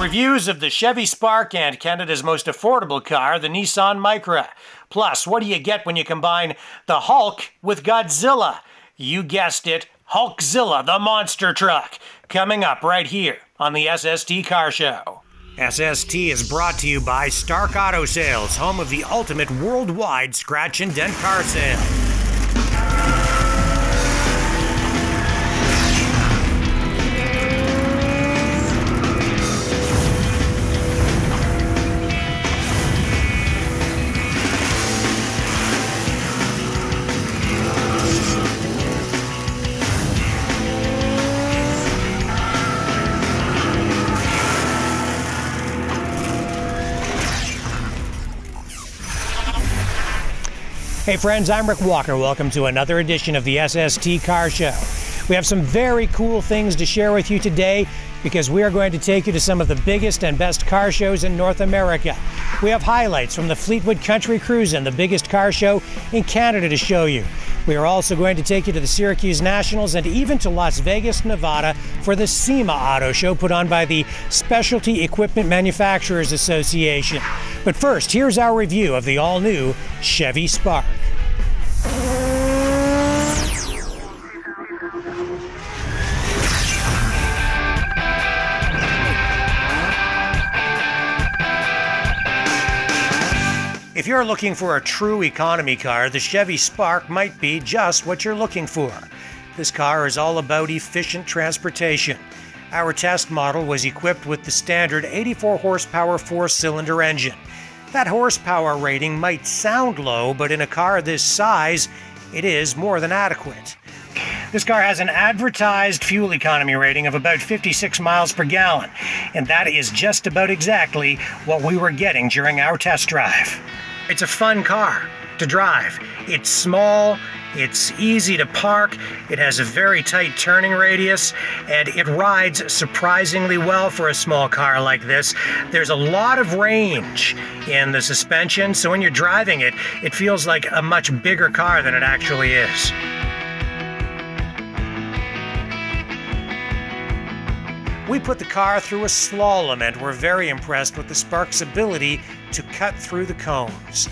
Reviews of the Chevy Spark and Canada's most affordable car, the Nissan Micra. Plus, what do you get when you combine the Hulk with Godzilla? You guessed it, Hulkzilla, the monster truck. Coming up right here on the SST Car Show. SST is brought to you by Stark Auto Sales, home of the ultimate worldwide scratch and dent car sale. Hey friends, I'm Rick Walker. Welcome to another edition of the SST Car Show. We have some very cool things to share with you today because we are going to take you to some of the biggest and best car shows in North America. We have highlights from the Fleetwood Country Cruise and the biggest car show in Canada to show you. We are also going to take you to the Syracuse Nationals and even to Las Vegas, Nevada for the SEMA Auto Show put on by the Specialty Equipment Manufacturers Association. But first, here's our review of the all-new Chevy Spark. If you're looking for a true economy car, the Chevy Spark might be just what you're looking for. This car is all about efficient transportation. Our test model was equipped with the standard 84 horsepower four-cylinder engine. That horsepower rating might sound low, but in a car this size, it is more than adequate. This car has an advertised fuel economy rating of about 56 miles per gallon, and that is just about exactly what we were getting during our test drive. It's a fun car to drive. It's small, it's easy to park, it has a very tight turning radius, and it rides surprisingly well for a small car like this. There's a lot of range in the suspension, so when you're driving it, it feels like a much bigger car than it actually is. We put the car through a slalom and were very impressed with the Spark's ability to cut through the cones.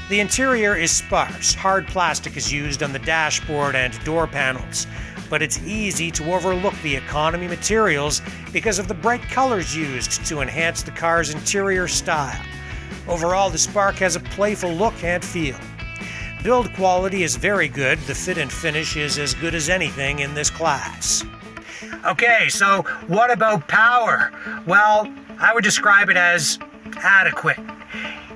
The interior is sparse. Hard plastic is used on the dashboard and door panels, but it's easy to overlook the economy materials because of the bright colors used to enhance the car's interior style. Overall, the Spark has a playful look and feel. Build quality is very good. The fit and finish is as good as anything in this class. Okay, so what about power? Well, I would describe it as adequate.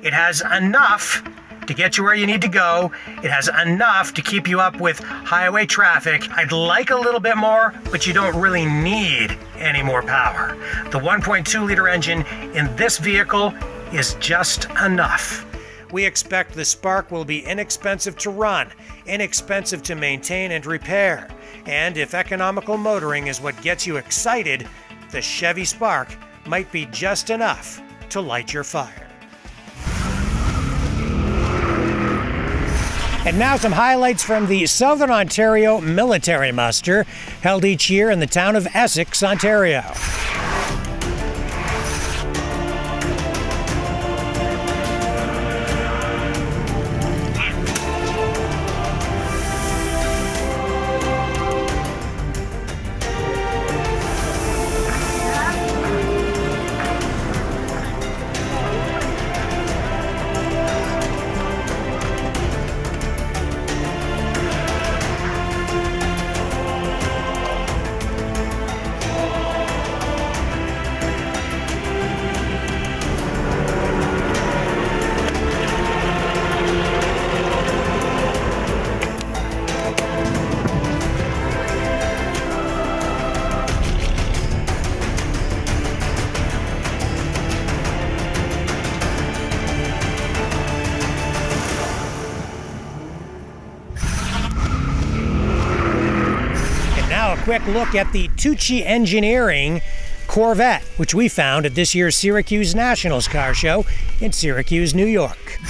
It has enough to get you where you need to go. It has enough to keep you up with highway traffic. I'd like a little bit more, but you don't really need any more power. The 1.2-liter engine in this vehicle is just enough. We expect the Spark will be inexpensive to run, inexpensive to maintain and repair. And if economical motoring is what gets you excited, the Chevy Spark might be just enough to light your fire. And now some highlights from the Southern Ontario Military Muster, held each year in the town of Essex, Ontario. Quick look at the Tucci Engineering Corvette, which we found at this year's Syracuse Nationals Car Show in Syracuse, New York.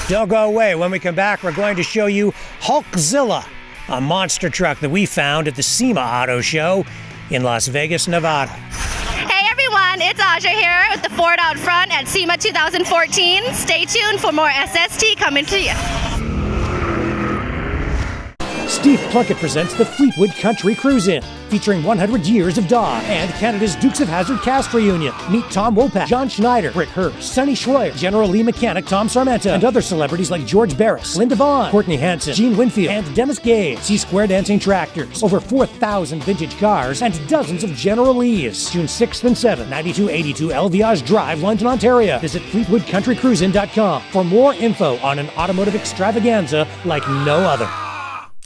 Don't go away. When we come back, we're going to show you Hulkzilla, a monster truck that we found at the SEMA Auto Show in Las Vegas, Nevada. Hey everyone, it's Aja here with the Ford out front at SEMA 2014. Stay tuned for more SST coming to you. Steve Plunkett presents the Fleetwood Country Cruise-In, featuring 100 years of Dodge and Canada's Dukes of Hazzard cast reunion. Meet Tom Wopat, John Schneider, Rick Hurst, Sonny Schroyer, General Lee mechanic Tom Sarmenta, and other celebrities like George Barris, Linda Vaughn, Courtney Hanson, Gene Winfield, and Dennis Gay. See square dancing tractors, over 4,000 vintage cars, and dozens of General Lees. June 6th and 7th, 9282 Elviage Drive, London, Ontario. Visit FleetwoodCountryCruisin.com for more info on an automotive extravaganza like no other.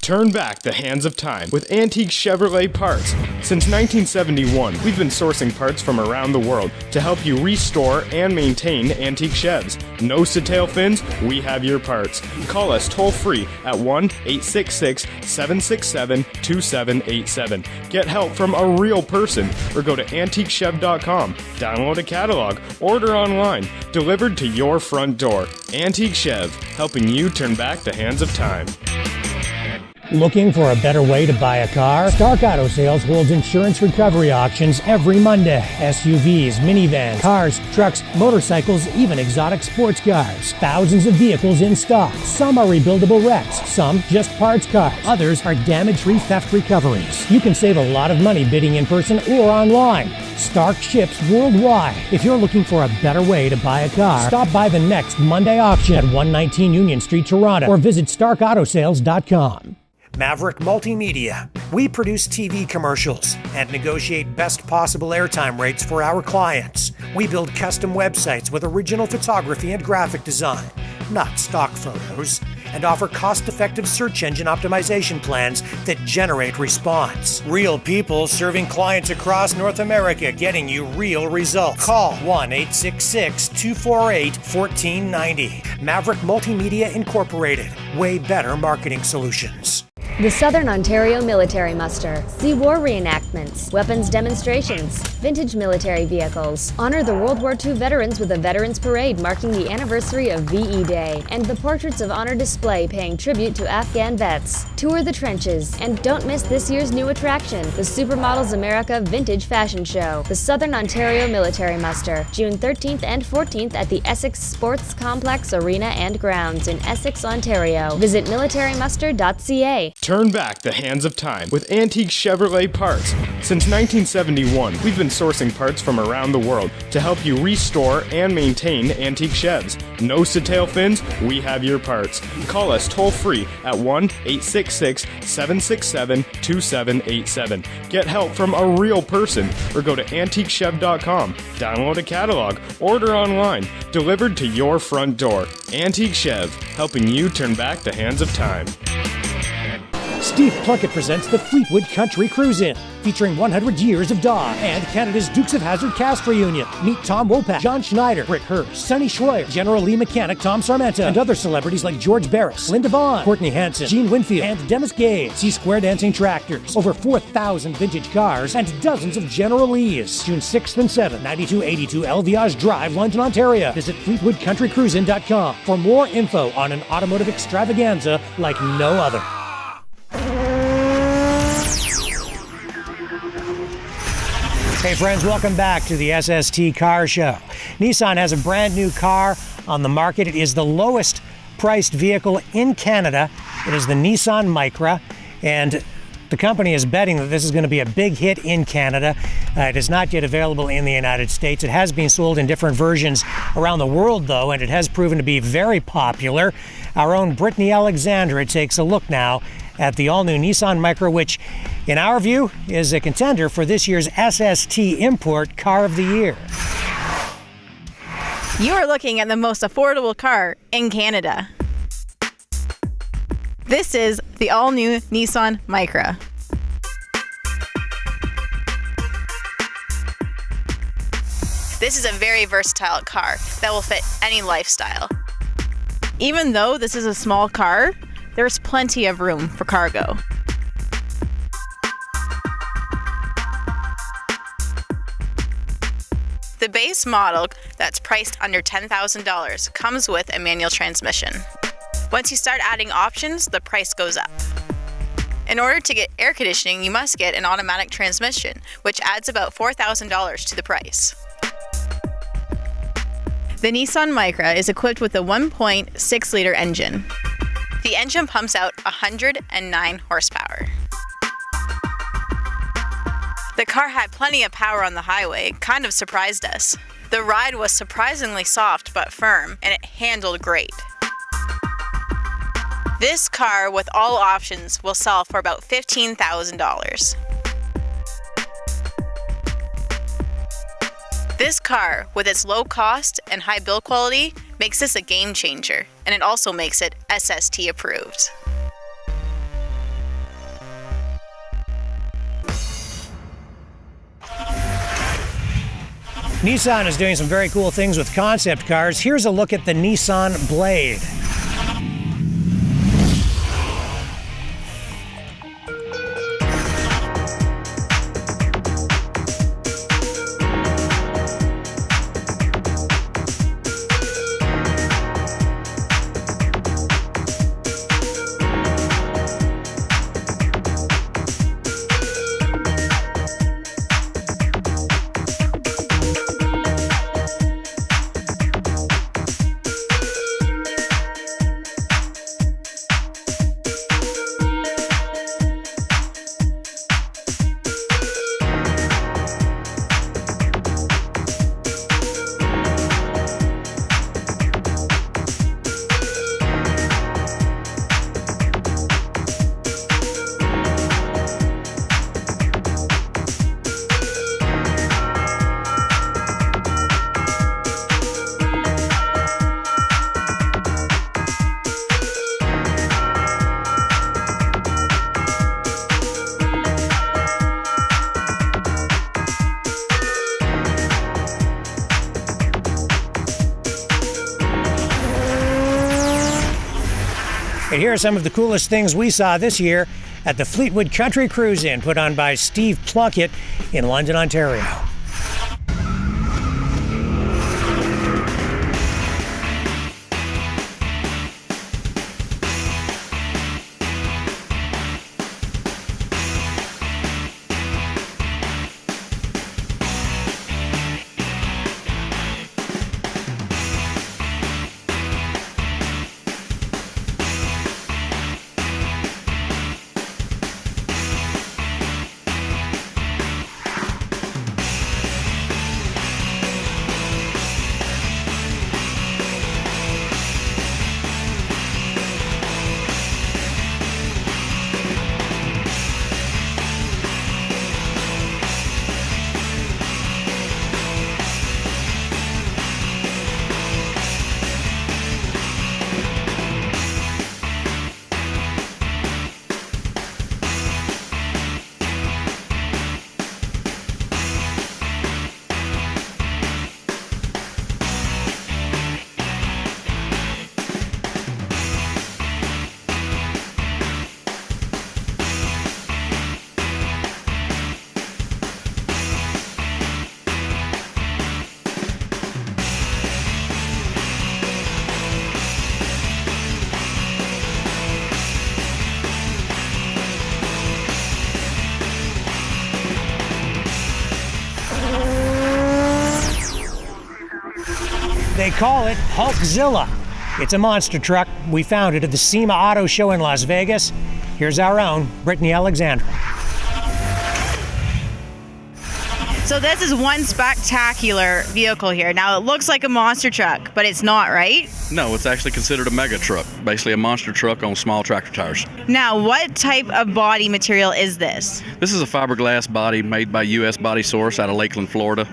Turn back the hands of time with antique Chevrolet parts. Since 1971, we've been sourcing parts from around the world to help you restore and maintain antique Chevs. Nose to tail fins, we have your parts. Call us toll free at 1-866-767-2787. Get help from a real person or go to antiquechev.com. Download a catalog, order online, delivered to your front door. Antique Chev, helping you turn back the hands of time. Looking for a better way to buy a car? Stark Auto Sales holds insurance recovery auctions every Monday. SUVs, minivans, cars, trucks, motorcycles, even exotic sports cars. Thousands of vehicles in stock. Some are rebuildable wrecks, some just parts cars. Others are damage-free theft recoveries. You can save a lot of money bidding in person or online. Stark ships worldwide. If you're looking for a better way to buy a car, stop by the next Monday auction at 119 Union Street, Toronto, or visit StarkAutoSales.com. Maverick Multimedia. We produce TV commercials and negotiate best possible airtime rates for our clients. We build custom websites with original photography and graphic design, not stock photos, and offer cost-effective search engine optimization plans that generate response. Real people serving clients across North America, getting you real results. Call 1-866-248-1490. Maverick Multimedia Incorporated. Way better marketing solutions. The Southern Ontario Military Muster. See war reenactments, weapons demonstrations, vintage military vehicles. Honor the World War II veterans with a Veterans Parade marking the anniversary of VE Day, and the Portraits of Honor display paying tribute to Afghan vets. Tour the trenches, and don't miss this year's new attraction, the Supermodels America Vintage Fashion Show. The Southern Ontario Military Muster, June 13th and 14th at the Essex Sports Complex Arena and Grounds in Essex, Ontario. Visit militarymuster.ca. Turn back the hands of time with antique Chevrolet parts. Since 1971, we've been sourcing parts from around the world to help you restore and maintain antique Chevs. Nose to tail fins, we have your parts. Call us toll free at 1-866-767-2787. Get help from a real person or go to antiquechev.com. Download a catalog, order online, delivered to your front door. Antique Chev, helping you turn back the hands of time. Steve Plunkett presents the Fleetwood Country Cruise-In, featuring 100 years of Dodge and Canada's Dukes of Hazzard cast reunion. Meet Tom Wopat, John Schneider, Rick Hurst, Sonny Schroyer, General Lee mechanic Tom Sarmenta, and other celebrities like George Barris, Linda Vaughn, Courtney Hanson, Gene Winfield, and Dennis Gay. See square dancing tractors, over 4,000 vintage cars, and dozens of General Lees. June 6th and 7th, 9282 Elviage Drive, London, Ontario. Visit FleetwoodCountryCruisin.com for more info on an automotive extravaganza like no other. Hey friends, welcome back to the SST Car Show. Nissan has a brand new car on the market. It is the lowest priced vehicle in Canada. It is the Nissan Micra, and the company is betting that this is going to be a big hit in Canada. It is not yet available in the United States. It has been sold in different versions around the world though, and it has proven to be very popular. Our own Brittany Alexandra takes a look now at the all-new Nissan Micra, which, in our view, is a contender for this year's SST Import Car of the Year. You are looking at the most affordable car in Canada. This is the all-new Nissan Micra. This is a very versatile car that will fit any lifestyle. Even though this is a small car, there's plenty of room for cargo. The base model that's priced under $10,000 comes with a manual transmission. Once you start adding options, the price goes up. In order to get air conditioning, you must get an automatic transmission, which adds about $4,000 to the price. The Nissan Micra is equipped with a 1.6-liter engine. The engine pumps out 109 horsepower. The car had plenty of power on the highway, kind of surprised us. The ride was surprisingly soft but firm, and it handled great. This car with all options will sell for about $15,000. This car, with its low cost and high build quality, makes this a game changer, and it also makes it SST approved. Nissan is doing some very cool things with concept cars. Here's a look at the Nissan Blade. And here are some of the coolest things we saw this year at the Fleetwood Country Cruise-In, put on by Steve Plunkett in London, Ontario. They call it Hulkzilla. It's a monster truck. We found it at the SEMA Auto Show in Las Vegas. Here's our own Brittany Alexandra. So this is one spectacular vehicle here. Now it looks like a monster truck, but it's not, right? No, it's actually considered a mega truck, basically a monster truck on small tractor tires. Now, what type of body material is this? This is a fiberglass body made by U.S. Body Source out of Lakeland, Florida.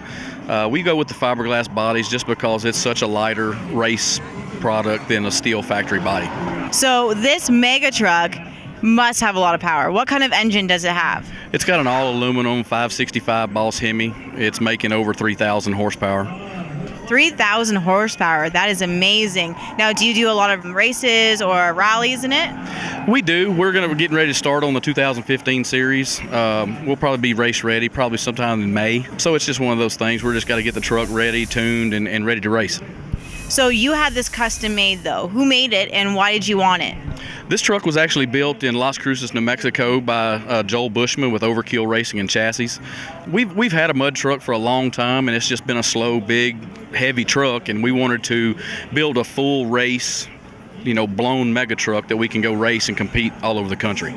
We go with the fiberglass bodies just because it's such a lighter race product than a steel factory body. So this mega truck must have a lot of power. What kind of engine does it have? It's got an all aluminum 565 Boss Hemi. It's making over 3,000 horsepower. 3,000 horsepower. That is amazing. Now, do you do a lot of races or rallies in it? We do. We're getting ready to start on the 2015 series. We'll probably be race ready probably sometime in May. So it's just one of those things. We're just got to get the truck ready, tuned, and ready to race. So you had this custom made though. Who made it and why did you want it? This truck was actually built in Las Cruces, New Mexico by Joel Bushman with Overkill Racing and Chassis. We've had a mud truck for a long time, and it's just been a slow, big, heavy truck, and we wanted to build a full race, blown mega truck that we can go race and compete all over the country.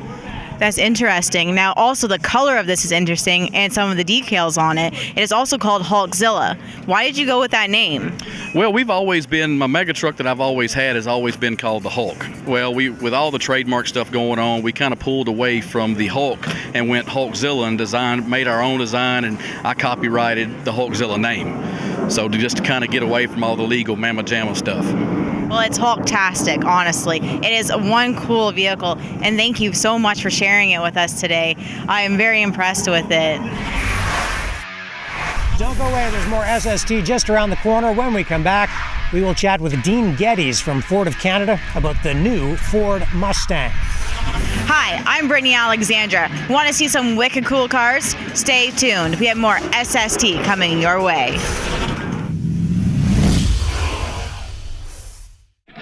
That's interesting. Now, also the color of this is interesting and some of the details on it. It is also called Hulkzilla. Why did you go with that name? Well, my mega truck that I've always had has always been called the Hulk. Well, with all the trademark stuff going on, we kind of pulled away from the Hulk and went Hulkzilla and made our own design, and I copyrighted the Hulkzilla name. So just to kind of get away from all the legal mamma jamma stuff. Well, it's Hulktastic, honestly. It is one cool vehicle, and thank you so much for sharing it with us today. I am very impressed with it. Don't go away, there's more SST just around the corner. When we come back, we will chat with Dean Geddes from Ford of Canada about the new Ford Mustang. Hi, I'm Brittany Alexandra. Want to see some wicked cool cars? Stay tuned. We have more SST coming your way.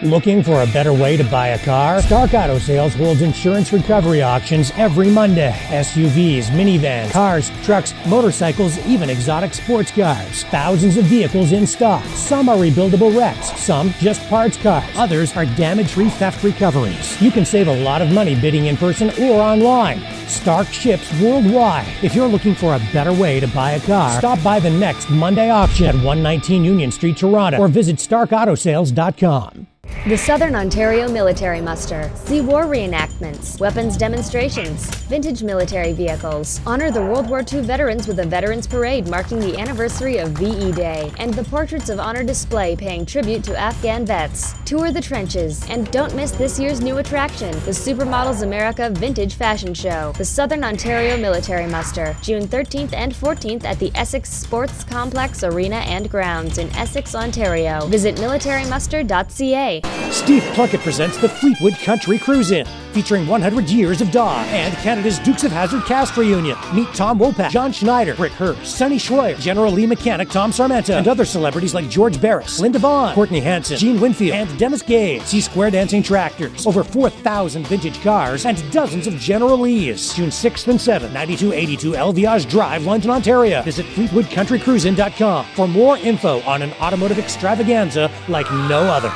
Looking for a better way to buy a car? Stark Auto Sales holds insurance recovery auctions every Monday. SUVs, minivans, cars, trucks, motorcycles, even exotic sports cars. Thousands of vehicles in stock. Some are rebuildable wrecks, some just parts cars. Others are damage-free theft recoveries. You can save a lot of money bidding in person or online. Stark ships worldwide. If you're looking for a better way to buy a car, stop by the next Monday auction at 119 Union Street, Toronto, or visit starkautosales.com. The Southern Ontario Military Muster. See war reenactments, weapons demonstrations, vintage military vehicles. Honor the World War II veterans with a Veterans Parade marking the anniversary of VE Day, and the Portraits of Honor display paying tribute to Afghan vets. Tour the trenches, and don't miss this year's new attraction, the Supermodels America Vintage Fashion Show. The Southern Ontario Military Muster, June 13th and 14th at the Essex Sports Complex Arena and Grounds in Essex, Ontario. Visit militarymuster.ca. Steve Plunkett presents the Fleetwood Country Cruise-In, featuring 100 years of Dog and Canada's Dukes of Hazzard cast reunion. Meet Tom Wopat, John Schneider, Rick Hurst, Sonny Schroyer, General Lee mechanic Tom Sarmenta, and other celebrities like George Barris, Linda Vaughn, Courtney Hanson, Gene Winfield, and Dennis Gage. See square dancing tractors, over 4,000 vintage cars, and dozens of General Lees. June 6th and 7th, 9282 Elviage Drive, London, Ontario. Visit FleetwoodCountryCruisin.com for more info on an automotive extravaganza like no other.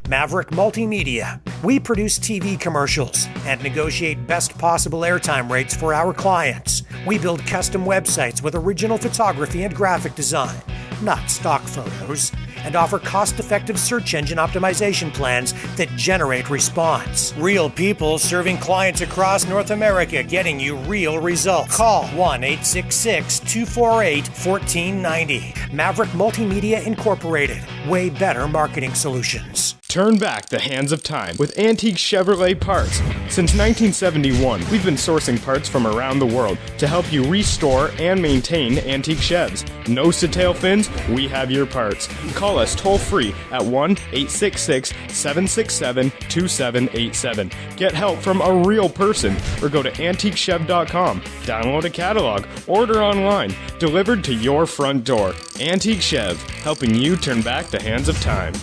Maverick Multimedia. We produce TV commercials and negotiate best possible airtime rates for our clients. We build custom websites with original photography and graphic design, not stock photos, and offer cost-effective search engine optimization plans that generate response. Real people serving clients across North America, getting you real results. Call 1-866-248-1490. Maverick Multimedia Incorporated. Way better marketing solutions. Turn back the hands of time with antique Chevrolet parts. Since 1971, we've been sourcing parts from around the world to help you restore and maintain antique Chevs. Nose to tail fins, we have your parts. Call us toll-free at 1-866-767-2787. Get help from a real person or go to antiquechev.com. Download a catalog, order online, delivered to your front door. Antique Chev, helping you turn back the hands of time.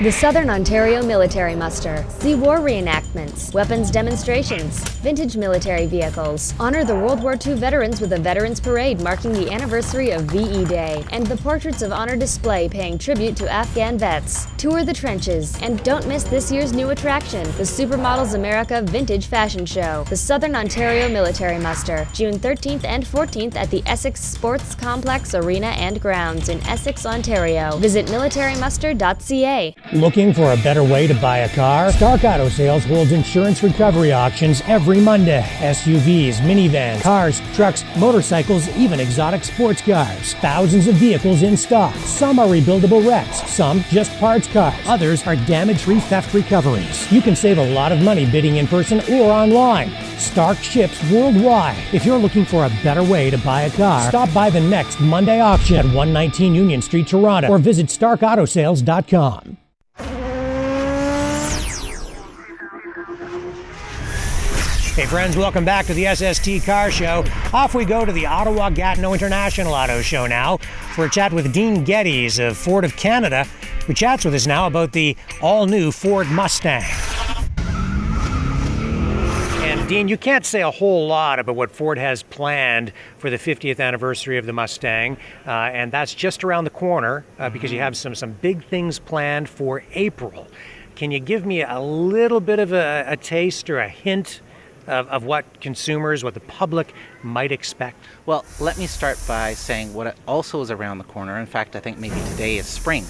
The Southern Ontario Military Muster. See war reenactments, weapons demonstrations, vintage military vehicles. Honor the World War II veterans with a Veterans Parade marking the anniversary of VE Day, and the Portraits of Honor display paying tribute to Afghan vets. Tour the trenches, and don't miss this year's new attraction, the Supermodels America Vintage Fashion Show. The Southern Ontario Military Muster, June 13th and 14th at the Essex Sports Complex Arena and Grounds in Essex, Ontario. Visit militarymuster.ca. Looking for a better way to buy a car? Stark Auto Sales holds insurance recovery auctions every Monday. SUVs, minivans, cars, trucks, motorcycles, even exotic sports cars. Thousands of vehicles in stock. Some are rebuildable wrecks, some just parts cars. Others are damage-free theft recoveries. You can save a lot of money bidding in person or online. Stark ships worldwide. If you're looking for a better way to buy a car, stop by the next Monday auction at 119 Union Street, Toronto, or visit starkautosales.com. Hey friends, welcome back to the SST Car Show. Off we go to the Ottawa-Gatineau International Auto Show now for a chat with Dean Geddes of Ford of Canada, who chats with us now about the all-new Ford Mustang. And Dean, you can't say a whole lot about what Ford has planned for the 50th anniversary of the Mustang, and that's just around the corner because you have some big things planned for April. Can you give me a little bit of a taste or a hint of what consumers, what the public might expect? Well, let me start by saying what also is around the corner. In fact, I think maybe today is spring.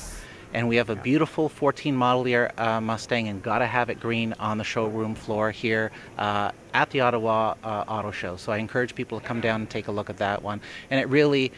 And we have a beautiful 14 model year Mustang and Gotta Have It green on the showroom floor here at the Ottawa Auto Show. So I encourage people to come down and take a look at that one. And it really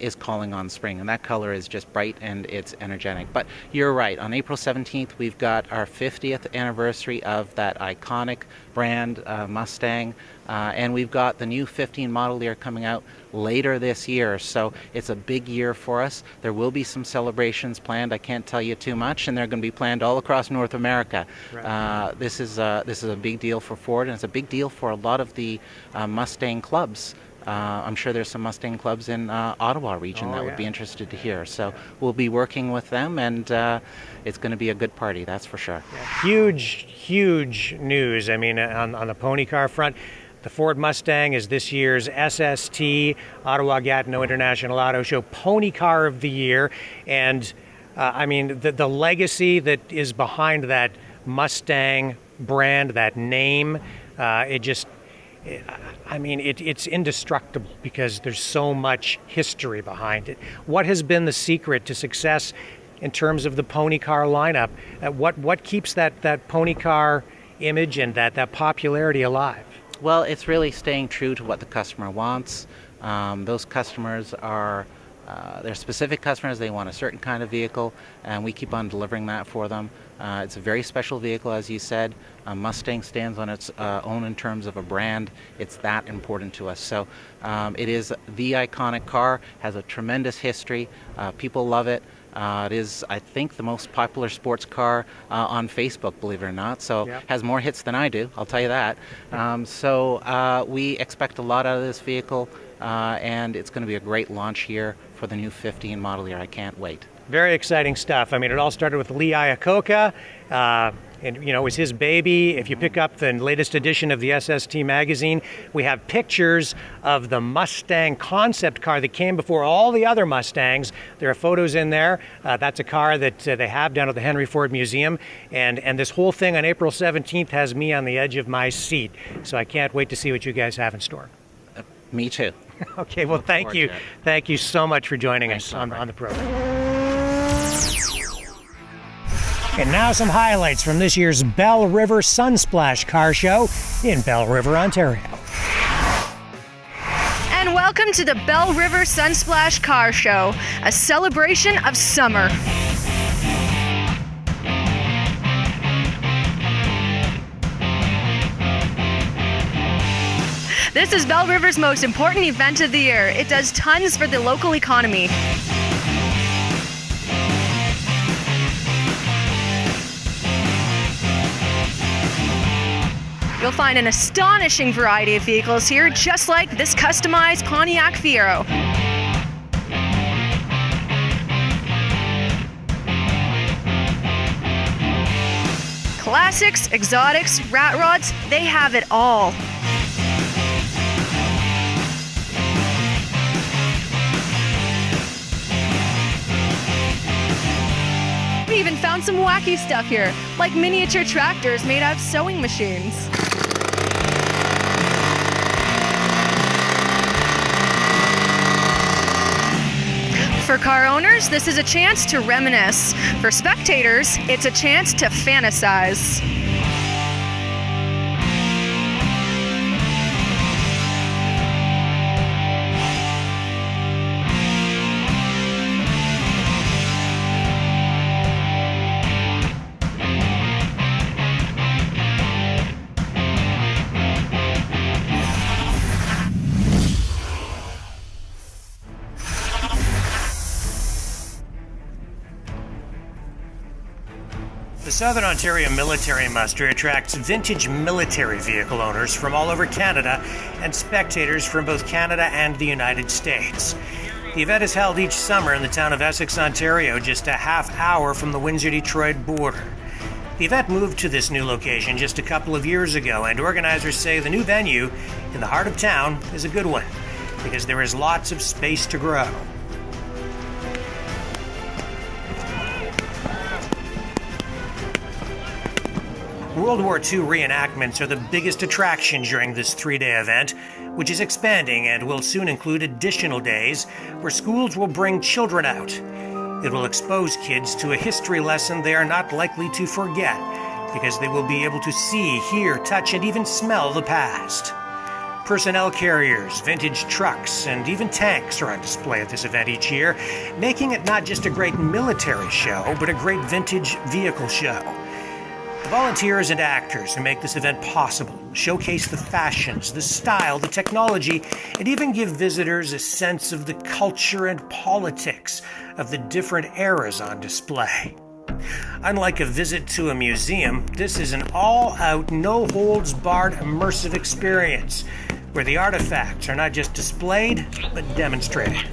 is calling on spring. And that color is just bright and it's energetic. But you're right. On April 17th, we've got our 50th anniversary of that iconic brand Mustang. And we've got the new 15 model year coming out later this year. So it's a big year for us. There will be some celebrations planned. I can't tell you too much, and they're going to be planned all across North America. Right. This is a big deal for Ford, and it's a big deal for a lot of the Mustang clubs. I'm sure there's some Mustang clubs in Ottawa region that would be interested to hear. So we'll be working with them, and it's going to be a good party, that's for sure. Yeah. Huge news. I mean, on the pony car front, the Ford Mustang is this year's SST Ottawa-Gatineau International Auto Show Pony Car of the Year. And I mean, the legacy that is behind that Mustang brand, that name, it's indestructible because there's so much history behind it. What has been the secret to success in terms of the pony car lineup? What keeps that pony car image and that popularity alive? Well, it's really staying true to what the customer wants. Those customers are, they're specific customers. They want a certain kind of vehicle, and we keep on delivering that for them. It's a very special vehicle, as you said. Mustang stands on its own in terms of a brand. It's that important to us. So it is the iconic car, has a tremendous history. People love it. It is, I think, the most popular sports car on Facebook, believe it or not. So has more hits than I do, I'll tell you that. So we expect a lot out of this vehicle, and it's going to be a great launch year for the new 15 model year. I can't wait. Very exciting stuff. I mean, it all started with Lee Iacocca. And, you know, it was his baby. If you pick up the latest edition of the SST magazine, we have pictures of the Mustang concept car that came before all the other Mustangs. There are photos in there. That's a car that they have down at the Henry Ford Museum. And this whole thing on April 17th has me on the edge of my seat. So I can't wait to see what you guys have in store. Me too. Okay, well, thank you. Thank you so much for joining us on the program. And now some highlights from this year's Bell River Sunsplash Car Show in Bell River, Ontario. And welcome to the Bell River Sunsplash Car Show, a celebration of summer. This is Bell River's most important event of the year. It does tons for the local economy. You'll find an astonishing variety of vehicles here, just like this customized Pontiac Fiero. Classics, exotics, rat rods, they have it all. We even found some wacky stuff here, like miniature tractors made out of sewing machines. For car owners, this is a chance to reminisce. For spectators, it's a chance to fantasize. The Southern Ontario Military Muster attracts vintage military vehicle owners from all over Canada and spectators from both Canada and the United States. The event is held each summer in the town of Essex, Ontario, just a half hour from the Windsor-Detroit border. The event moved to this new location just a couple of years ago, and organizers say the new venue in the heart of town is a good one because there is lots of space to grow. World War II reenactments are the biggest attraction during this three-day event, which is expanding and will soon include additional days where schools will bring children out. It will expose kids to a history lesson they are not likely to forget because they will be able to see, hear, touch, and even smell the past. Personnel carriers, vintage trucks, and even tanks are on display at this event each year, making it not just a great military show, but a great vintage vehicle show. The volunteers and actors who make this event possible showcase the fashions, the style, the technology, and even give visitors a sense of the culture and politics of the different eras on display. Unlike a visit to a museum, this is an all-out, no-holds-barred immersive experience where the artifacts are not just displayed, but demonstrated.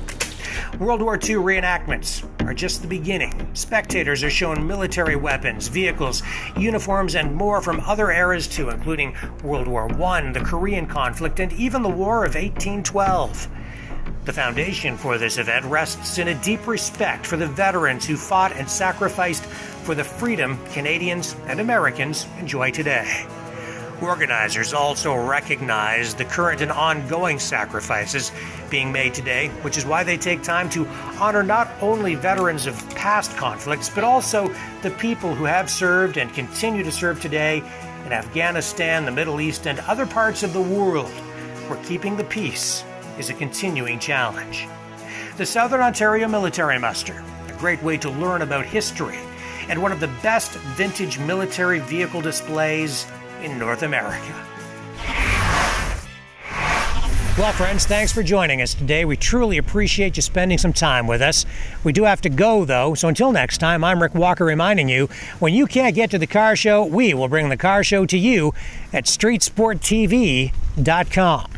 World War II reenactments are just the beginning. Spectators are shown military weapons, vehicles, uniforms, and more from other eras too, including World War I, the Korean conflict, and even the War of 1812. The foundation for this event rests in a deep respect for the veterans who fought and sacrificed for the freedom Canadians and Americans enjoy today. Organizers also recognize the current and ongoing sacrifices being made today, which is why they take time to honor not only veterans of past conflicts, but also the people who have served and continue to serve today in Afghanistan, the Middle East, and other parts of the world where keeping the peace is a continuing challenge. The Southern Ontario Military Muster, a great way to learn about history, and one of the best vintage military vehicle displays in North America. Well, friends, thanks for joining us today. We truly appreciate you spending some time with us. We do have to go, though, so until next time, I'm Rick Walker reminding you, when you can't get to the car show, we will bring the car show to you at streetsporttv.com.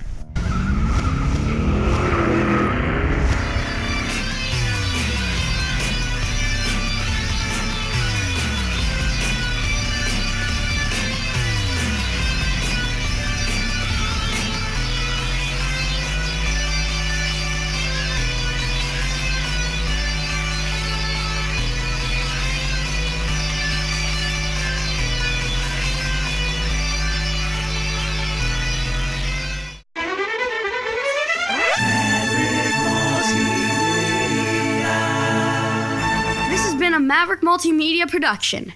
Maverick Multimedia production.